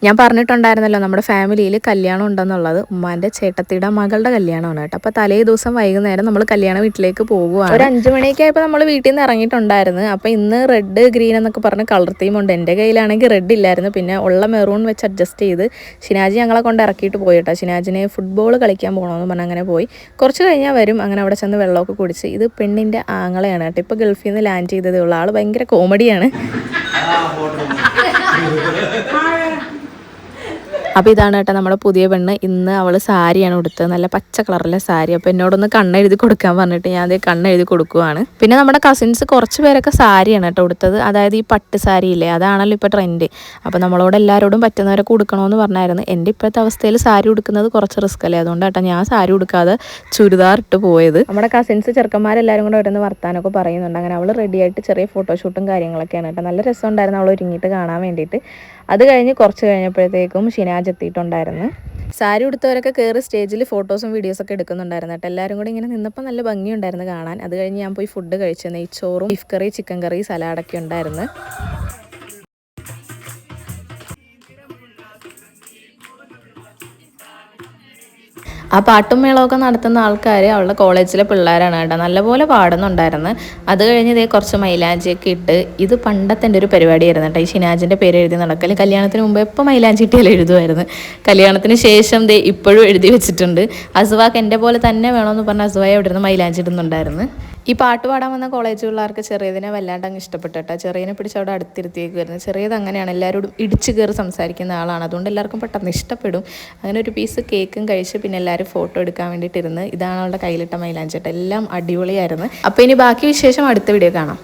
ഞാൻ പറഞ്ഞിട്ടുണ്ടായിരുന്നല്ലോ നമ്മുടെ ഫാമിലിയിൽ കല്യാണം ഉണ്ടെന്നുള്ളത്. ഉമ്മാൻ്റെ ചേട്ടത്തിയുടെ മകളുടെ കല്യാണമാണ് കേട്ടോ. അപ്പോൾ തലേ ദിവസം വൈകുന്നേരം നമ്മൾ കല്യാണ വീട്ടിലേക്ക് പോകുകയാണ്. ഒരു 5 മണിയൊക്കെ ആയപ്പോൾ നമ്മൾ വീട്ടിൽ നിന്ന് ഇറങ്ങിയിട്ടുണ്ടായിരുന്നു. അപ്പോൾ ഇന്ന് റെഡ് ഗ്രീൻ എന്നൊക്കെ പറഞ്ഞ് കളർ തീമുണ്ട്. എൻ്റെ കയ്യിലാണെങ്കിൽ റെഡ് ഇല്ലായിരുന്നു, പിന്നെ ഉള്ള മെറൂൺ വെച്ച് അഡ്ജസ്റ്റ് ചെയ്ത് ഷിനാജി ഞങ്ങളെ കൊണ്ട് ഇറക്കിയിട്ട് പോയി കേട്ടോ. ഷിനാജിനെ ഫുട്ബോൾ കളിക്കാൻ പോകണമെന്ന് പറഞ്ഞ് അങ്ങനെ പോയി. കുറച്ച് കഴിഞ്ഞാൽ വരും. അങ്ങനെ അവിടെ ചെന്ന് വെള്ളമൊക്കെ കുടിച്ച്. ഇത് പെണ്ണിൻ്റെ ആങ്ങളെയാണ് കേട്ടോ. ഇപ്പോൾ ഗൾഫിൽ നിന്ന് ലാൻഡ് ചെയ്തതേ ഉള്ളൂ. ആൾ ഭയങ്കര കോമഡിയാണ്. അപ്പോൾ ഇതാണ് കേട്ടോ നമ്മുടെ പുതിയ പെണ്ണ്. ഇന്ന് അവൾ സാരിയാണ് ഉടുത്തത്, നല്ല പച്ച കളറിലെ സാരി. അപ്പോൾ എന്നോടൊന്ന് കണ്ണെഴുതി കൊടുക്കാൻ പറഞ്ഞിട്ട് ഞാൻ അതേ കണ്ണെഴുതി കൊടുക്കുവാണ്. പിന്നെ നമ്മുടെ കസിൻസ് കുറച്ച് പേരൊക്കെ സാരിയാണ് കേട്ടോ ഉടുത്തത്, അതായത് ഈ പട്ട് സാരി ഇല്ലേ, അതാണല്ലോ ഇപ്പോൾ ട്രെൻഡ്. അപ്പോൾ നമ്മളോട് എല്ലാവരോടും പറ്റുന്നവരൊക്കെ ഉടുക്കണമെന്ന് പറഞ്ഞായിരുന്നു. എൻ്റെ ഇപ്പോഴത്തെ അവസ്ഥയിൽ സാരി ഉടുക്കുന്നത് കുറച്ച് റിസ്ക് അല്ലേ, അതുകൊണ്ട് കേട്ടോ ഞാൻ സാരി ഉടുക്കാതെ ചുരിദാർ ഇട്ട് പോയത്. നമ്മുടെ കസിൻസ് ചെറുക്കന്മാരെല്ലാവരും കൂടെ ഓരോന്ന് വർത്താനമൊക്കെ പറയുന്നുണ്ട്. അങ്ങനെ അവൾ റെഡിയായിട്ട് ചെറിയ ഫോട്ടോഷൂട്ടും കാര്യങ്ങളൊക്കെയാണ് കേട്ടോ. നല്ല രസമുണ്ടായിരുന്നു അവൾ ഒരുങ്ങിയിട്ട് കാണാൻ വേണ്ടിയിട്ട്. അത് കഴിഞ്ഞ് കുറച്ച് കഴിഞ്ഞപ്പോഴത്തേക്കും ഷിനാജ് എത്തിയിട്ടുണ്ടായിരുന്നു. സാരി ഉടുത്തവരൊക്കെ കയറി സ്റ്റേജിൽ ഫോട്ടോസും വീഡിയോസൊക്കെ എടുക്കുന്നുണ്ടായിരുന്നു കേട്ടോ. എല്ലാവരും കൂടി ഇങ്ങനെ നിന്നപ്പോൾ നല്ല ഭംഗിയുണ്ടായിരുന്നു കാണാൻ. അത് കഴിഞ്ഞ് ഞാൻ പോയി ഫുഡ് കഴിച്ചു. നെയ്ച്ചോറും ബീഫ് കറി, ചിക്കൻ കറി, സലാഡൊക്കെ ഉണ്ടായിരുന്നു. ആ പാട്ടും മേളമൊക്കെ നടത്തുന്ന ആൾക്കാർ അവളുടെ കോളേജിലെ പിള്ളേരാണ് കേട്ടോ. നല്ലപോലെ പാടുന്നുണ്ടായിരുന്നു. അത് കഴിഞ്ഞ് ഇതേ കുറച്ച് മൈലാഞ്ചിയൊക്കെ ഇട്ട്, ഇത് പണ്ടത്തെ എൻ്റെ ഒരു പരിപാടിയായിരുന്നു കേട്ടോ. ഈ ഷിനാജിൻ്റെ പേര് എഴുതി നടക്കൽ. കല്യാണത്തിന് മുമ്പ് എപ്പോൾ മൈലാഞ്ചി ഇട്ടിയാലും എഴുതുമായിരുന്നു. കല്യാണത്തിന് ശേഷം ദേ ഇപ്പോഴും എഴുതി വെച്ചിട്ടുണ്ട്. അസുവാക്ക് എൻ്റെ പോലെ തന്നെ വേണമെന്ന് പറഞ്ഞ് അസുവായി അവിടെ നിന്ന് മൈലാഞ്ചി ഇടുന്നുണ്ടായിരുന്നു. ഈ പാട്ട് പാടാൻ വന്ന കോളേജ് പിള്ളേർക്ക് ചെറിയതിനെ വല്ലാണ്ട് അങ്ങ് ഇഷ്ടപ്പെട്ടു കേട്ടോ. ചെറിയതിനെ പിടിച്ച് അവിടെ അടുത്തിരുത്തിയേക്കുമായിരുന്നു. ചെറിയത് അങ്ങനെയാണ്, എല്ലാവരോടും ഇടിച്ച് കയറി സംസാരിക്കുന്ന ആളാണ്. അതുകൊണ്ട് എല്ലാവർക്കും പെട്ടെന്ന് ഇഷ്ടപ്പെടും. അങ്ങനെ ഒരു പീസ് കേക്കും കഴിച്ച് പിന്നെ എല്ലാവരും ഫോട്ടോ എടുക്കാൻ വേണ്ടിയിട്ടിരുന്ന്. ഇതാണ് അവളുടെ കയ്യിലിട്ട മൈലാഞ്ചി കേട്ടോ. എല്ലാം അടിപൊളിയായിരുന്നു. അപ്പോൾ ഇനി ബാക്കി വിശേഷം അടുത്ത വീഡിയോ കാണാം.